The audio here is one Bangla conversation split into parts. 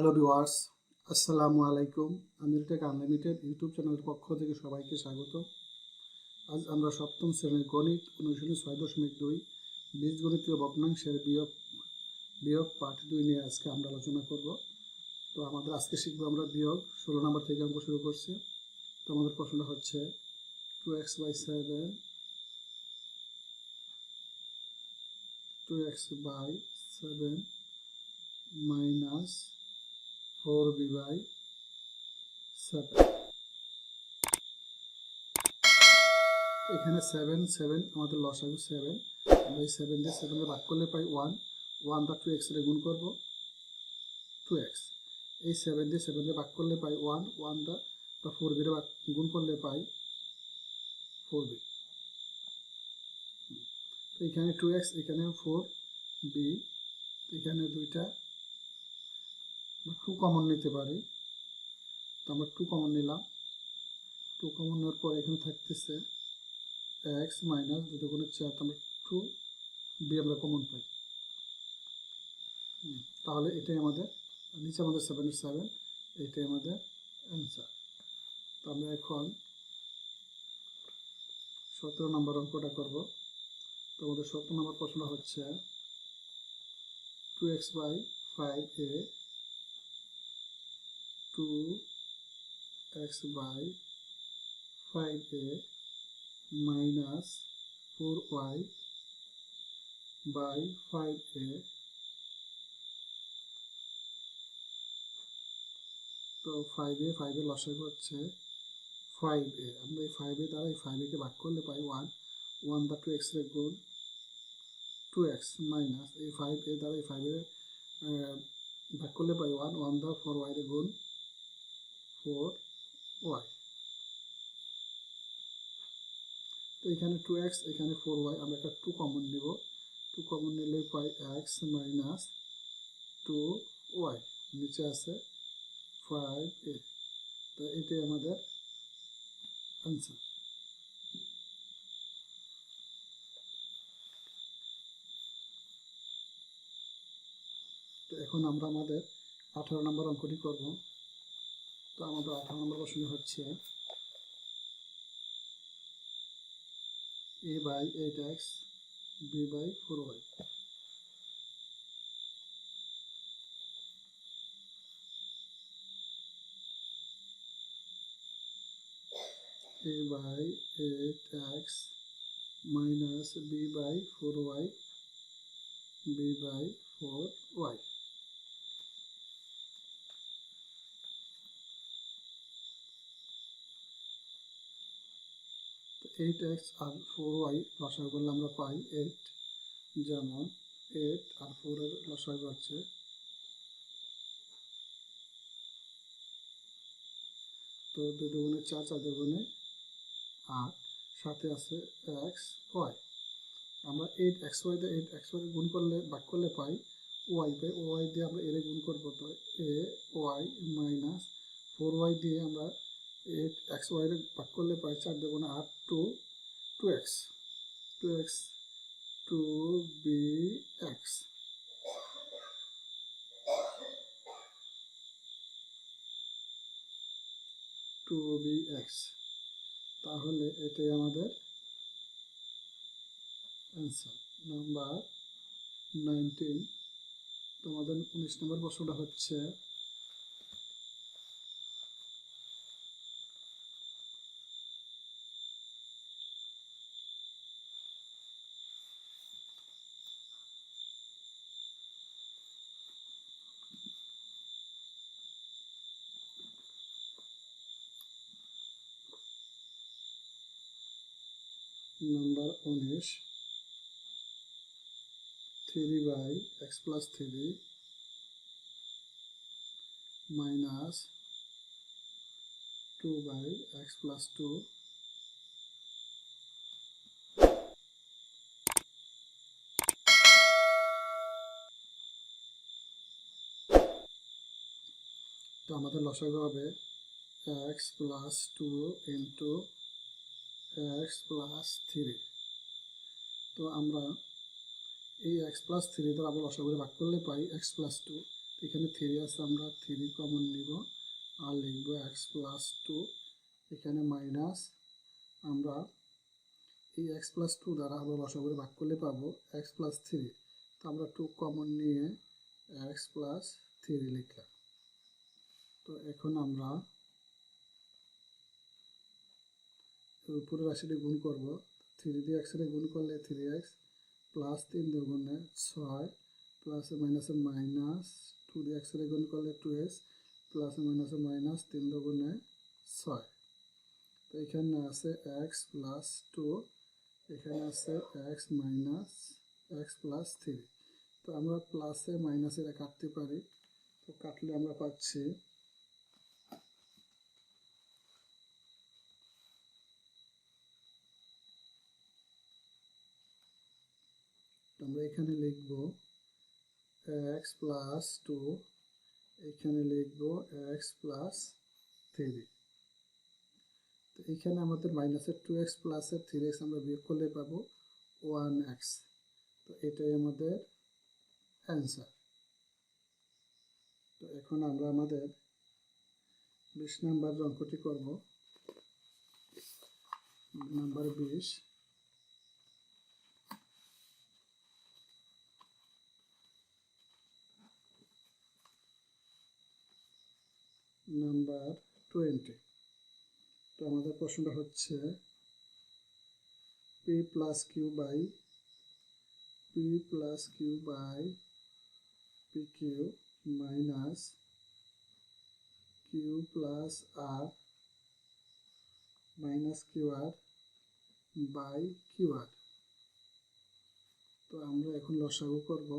হ্যালো ভিউয়ার্স, আসসালামু আলাইকুম। আমির টেক আনলিমিটেড ইউটিউব চ্যানেলের পক্ষ থেকে সবাইকে স্বাগত। আজ আমরা সপ্তম শ্রেণীর গণিত অনুশীলনী 6.2 বীজগণিতীয় ভগ্নাংশের বিয়োগ পার্ট 2 নিয়ে আজকে আমরা আলোচনা করব। তো আমাদের আজকে শিখবো আমরা বিয়োগ 16 নম্বর থেকে অঙ্ক শুরু করছি। তো আমাদের প্রশ্নটা হচ্ছে 2x/7 minus 4b/7। এখানে 7 আমাদের লসাগু 7। আমরা এই 7 দিয়ে 7 ভাগ করলে পাই 1 দা 2x এর গুণ করব 2x। এই 7 দিয়ে 7 ভাগ করলে পাই 1 দা 4b এর গুণ করলে পাই 4b। তো এখানে 2x, এখানে 4b, এখানে দুইটা 2 কমন নিতে পারি। তো আমরা 2 কমন নিলাম। 2 কমন নেওয়ার পর এখানে থাকতেছে x মাইনাস 2 গুণে 4, আমরা 2b আমরা কমন পাই। তাহলে এটাই আমাদের নিচে আমাদের 7 এটাই আমাদের অ্যান্সার। তো আমরা এখন 17 নম্বর অঙ্কটা করব। তো আমাদের 17 নম্বর প্রশ্ন হচ্ছে 2x/5a 2x/5a minus 4y/5a। তো 5 এর লসাগু হচ্ছে 5a। আমরা এই 5a দ্বারা এই 5a কে ভাগ করলে পাই 1 দা 2x এর গুণ 2x মাইনাস এই 5a দ্বারা এই 5a ভাগ করলে পাই 1 দা 4y এর গুণ 4y। তো এখানে 2x, এখানে 4y, আমরা একটা 2 কমন নিব। 2 কমন নিলে পাই x মাইনাস 2y, নিচে আছে 5a। তো এটাই আমাদের আনসার। তো এখন আমরা আমাদের 18 নম্বর অঙ্কটি করব। তো আমাদের 18 নম্বর প্রশ্ন হচ্ছে a/8x b/4y। a/8x minus b/4y b/4y। তো 8x আর 4y লসাগু করলে আমরা পাই 8, যেমন 8 আর 4 এর লসাগু হচ্ছে 2 দুগুণে 4, 4 দুগুণে 8, সাথে আছে xy। আমরা 8xy দিয়ে 8xy গুণ করলে ভাগ করলে পাই y পাই। y দিয়ে আমরা এর গুণ করবো, তো ay মাইনাস 4y দিয়ে আমরা 8xy এর ভাগ করলে পাই 4 দুগুণে 8, 2x 2bx। তাহলে এটাই আমাদের অ্যান্সার নাম্বার 19। তো আমাদের 19 নম্বর প্রশ্নটা হচ্ছে নাম্বার 19 3/x+3 minus 2/x+2 তো আমাদের লসাগু হবে x+2 ইন্টু x+3। তো আমরা এই x+3 দ্বারা আবার লসাগু ভাগ করলে পাই x+2। এখানে 3 আছে, আমরা 3 কমন নিব আর লিখব এক্স প্লাস 2। এখানে মাইনাস, আমরা এই এক্স প্লাস 2 দ্বারা আমরা লসাগু করে ভাগ করলে পাবো এক্স প্লাস 3। তো আমরা 2 কমন নিয়ে এক্স প্লাস 3 লিখলাম। তো এখন আমরা উপরের রাশিটি গুণ করব। 3 দিয়ে এক্স এর গুণ করলে 3x প্লাস 3 দুগুণে 6 প্লাস মাইনাসে মাইনাস 2 দিয়ে এক্স এর গুণ করলে 2x প্লাস মাইনাসে মাইনাস 3 দুগুণে 6। তো এখানে আছে x প্লাস 2, এখানে আছে x মাইনাস x প্লাস 3। তো আমরা প্লাসে মাইনাসে এটা কাটতে পারি। তো কাটলে আমরা পাচ্ছি আমরা এখানে লিখব x প্লাস 2, এখানে লিখব x প্লাস 3। তো এখানে আমাদের মাইনাসের 2x প্লাসের 3x আমরা বিয়োগ করলে পাবো 1x। তো এটাই আমাদের অ্যান্সার। তো এখন আমরা আমাদের 20 নাম্বার অঙ্কটি করব। Number 20, number 20। তো আমাদের প্রশ্নটা হচ্ছে p plus Q by P Q minus Q plus R minus Q R by Q R. তো আমরা এখন লসাগু করব।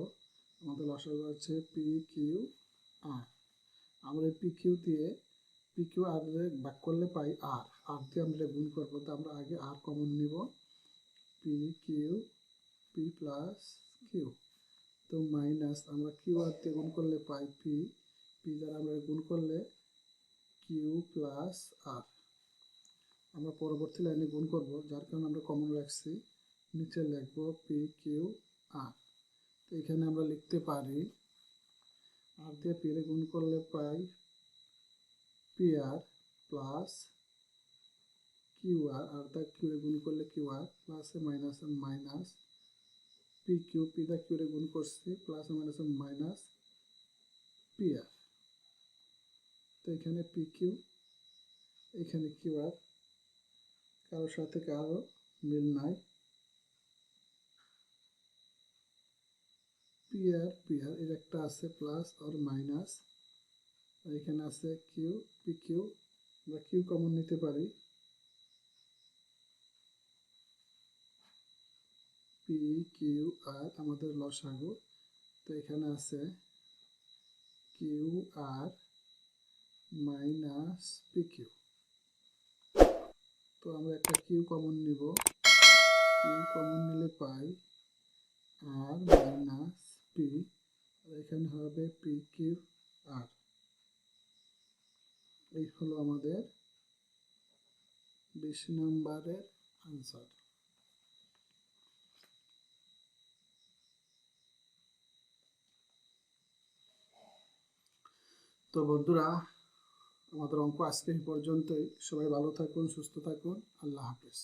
আমাদের লসাগু হচ্ছে পি কিউ আর। আমরা পি কিউ দিয়ে পি কিউ আর ভাগ করলে পাই আর, আর দিয়ে আমরা গুণ করবো। তো আমরা আগে আর কমন নিব, P Q P plus Q. তো মাইনাস আমরা কিউ আর দিয়ে গুণ করলে পাই পি, পি দ্বারা আমরা গুণ করলে কিউ প্লাস আর। আমরা পরবর্তী লাইনে গুণ করব, যার কারণে আমরা কমন রাখছি, নিচে লিখব পি কিউ আর। তো এখানে আমরা লিখতে পারি আর দিয়ে পি এর গুণ করলে পাই P R plus Q R, আর দা কিউ এর গুণ করলে কিউ আর প্লাসে মাইনাসে মাইনাস পি কিউ, পি দা কিউ এর গুণ করছি প্লাসে মাইনাসে মাইনাস পি আর। তো এখানে পি কিউ, এখানে কিউ আর, কারোর সাথে কারো মিল নাই। পি আর এর একটা আছে প্লাস আর মাইনাস, এখানে আছে কিউ পি কিউ, আমরা কিউ কমন নিতে পারি, পি কিউ আর আমাদের লসাগু। তো এখানে আছে Q R minus P Q. তো আমরা একটা কিউ কমন নিব, কিউ কমন নিলে পাই আর মাইনাস পি, এখানে হবে পি কিউ আর। এই হলো আমাদের 20 নম্বরের আনসার। তো বন্ধুরা, আমাদের অঙ্ক আজকে এই পর্যন্তই। সবাই ভালো থাকুন, সুস্থ থাকুন। আল্লাহ হাফেজ।